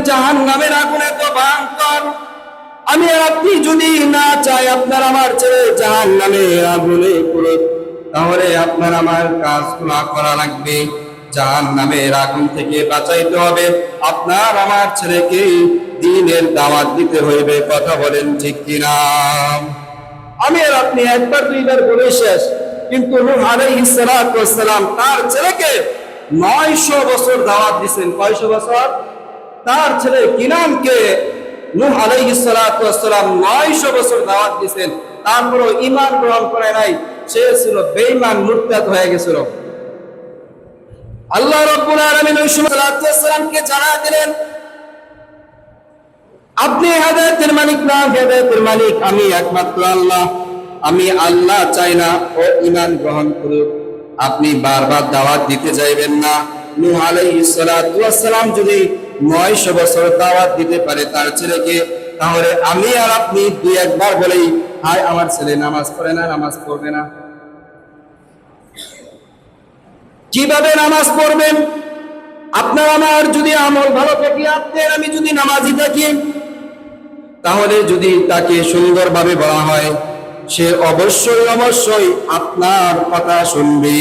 জাহান্নামের আগুন এত ভয়ঙ্কর, আমি আর আপনি যদি না চাই আপনার আমার ছেলে জাহান্নামের আগুনে পড়ে, তাহলে আপনার আমার কাজগুলো করা লাগবে। জাহান্নামের আগুন থেকে বাঁচাইতে হবে, আপনার আমার ছেলেকে দ্বীনের দাওয়াত দিতে হইবে। কথা বলেন ঠিক কিনা? আমি আর আপনি একবার দুইবার বলে শেষ, কিন্তু নূহ আলাইহিস সালাতু ওয়াস সালাম তার ছেলেকে 900 বছর দাওয়াত দিয়েছেন। কয়শো বছর? তার ছেলে কিনানকে নূহ আলাইহিস সালাতু ওয়াস সালাম 900 বছর দাওয়াত দিয়েছেন, তারপরও ঈমান গ্রহণ করে নাই। সে ছিল বেঈমান, মুরতাদ হয়ে গেছিল। আল্লাহ রাব্বুল আলামিন নূহ সালাতু ওয়াস সালামকে জানা দিলেন, আপনি হেদায়েতের মালিক না, হেদায়েতের মালিক আমি একমাত্র আল্লাহ। আমি আল্লাহ চাই না ও ঈমান গ্রহণ করুক। আপনি বারবার দাওয়াত দিতে যাইবেন না। নূহ আলাইহিস সালাতু ওয়াস সালাম যদি 900 বছর দাওয়াত দিতে পারে তার ছেলেকে, তাহলে আমি আর আপনি দুই একবার বলেই হায় আমার ছেলে নামাজ পড়ে না, নামাজ পড়বে না। কিভাবে নামাজ পড়বেন? আপনার আমার যদি আমল ভালো থাকে, আপনি আমি যদি নামাজি থাকি, তাহলে যদি তাকে সুন্দরভাবে বলা হয়, সে অবশ্যই অবশ্যই আপনার কথা শুনবে।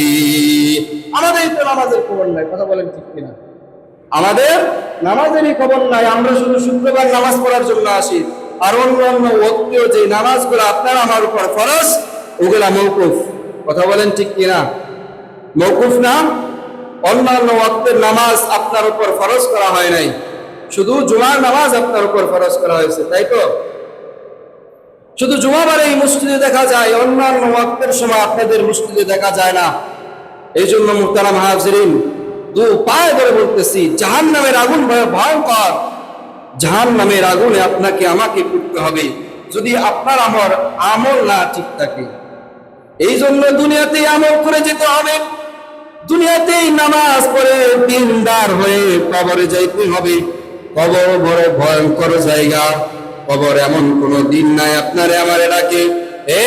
আমাদের তো নামাজের খবর নাই, কথা বলেন ঠিক কিনা? আমাদের নামাজেরই খবর নাই। আমরা শুধু শুক্রবার নামাজ পড়ার জন্য আসি, আর অন্যান্য ওয়াক্তেও যে নামাজগুলো আপনার আমার উপর ফরজ, ওগুলা মওকুফ। কথা বলেন ঠিক কিনা? মওকুফ না? অন্যান্য ওয়াক্তের নামাজ আপনার উপর ফরজ করা হয় নাই, শুধু জুমার নামাজ আপনার উপর ফরজ করা হয়েছে, তাই তো? শুধু জুমাবার এই মসজিদে দেখা যায়, অন্যান্য ওয়াক্তের সময় আপনাদের মসজিদে দেখা যায় না। এই জন্য মুহতারাম হাজিরিন, দু পায়ে ধরে বলতেছি, জাহান্নামের আগুন ভয়ঙ্কর। জাহান্নামের আগুনে আপনাকে আমাকে করতে হবে যদি আপনার আমার আমল না ঠিক থাকে। এই জন্য দুনিয়াতেই আমল করে যেতে হবে, দুনিয়াতেই নামাজ পড়ে দিনদার হয়ে কবরে যাইতে হবে। কবর বড় ভয়ঙ্কর জায়গা। কবর এমন কোন দিন নাই আপনারে আমারে ডাকে, এ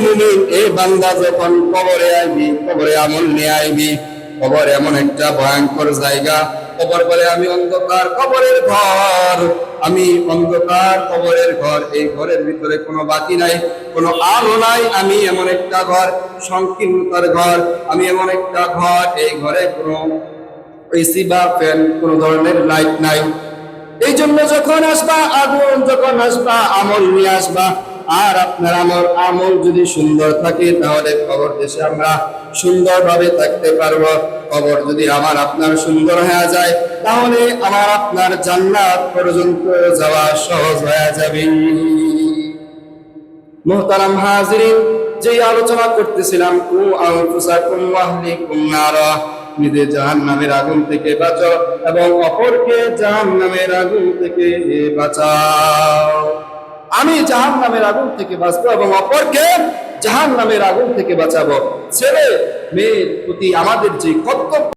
মুমিন, এ বান্দা, যখন কবরে আইবি, কবরে আমল নিয়ে আইবি। কবর এমন একটা ভয়ঙ্কর জায়গা। কবর বলে আমি অন্ধকার কবরের ঘর, আমি অন্ধকার কবরের ঘর। এই ঘরের ভিতরে কোনো বাতি নাই, কোনো আলো নাই। আমি এমন একটা ঘর, সংকীর্ণতার ঘর। আমি এমন একটা ঘর, এই ঘরে কোনো এসি বা ফ্যান, কোনো ধরনের লাইট নাই। এই জন্য যখন আসবা আগুন, যখন আসবা আমল নিয়ে আসবা। আর আপনার আমল যদি সুন্দর থাকে, তাহলে কবর দেশে আমরা সুন্দরভাবে থাকতে পারবো। কবর যদি আমার আপনার সুন্দর হয়ে যায়, তাহলে আমার আপনার জান্নাত পর্যন্ত যাওয়া সহজ হয়ে যাবে। মুহতারাম হাজিরিন, যে আলোচনা করতেছিলাম, কু আনফুসাকুম ওয়া আহলিকুম নারা, নিজে জাহান্নামের আগুন থেকে বাঁচাও এবং অপরকে জাহান্নামের আগুন থেকে বাঁচাও। আমি জাহান্নামের আগুন থেকে বাঁচবো এবং অপরকে জাহান্নামের আগুন থেকে বাঁচাবো। ছেলে মেয়ের প্রতি আমাদের যে কর্তব্য,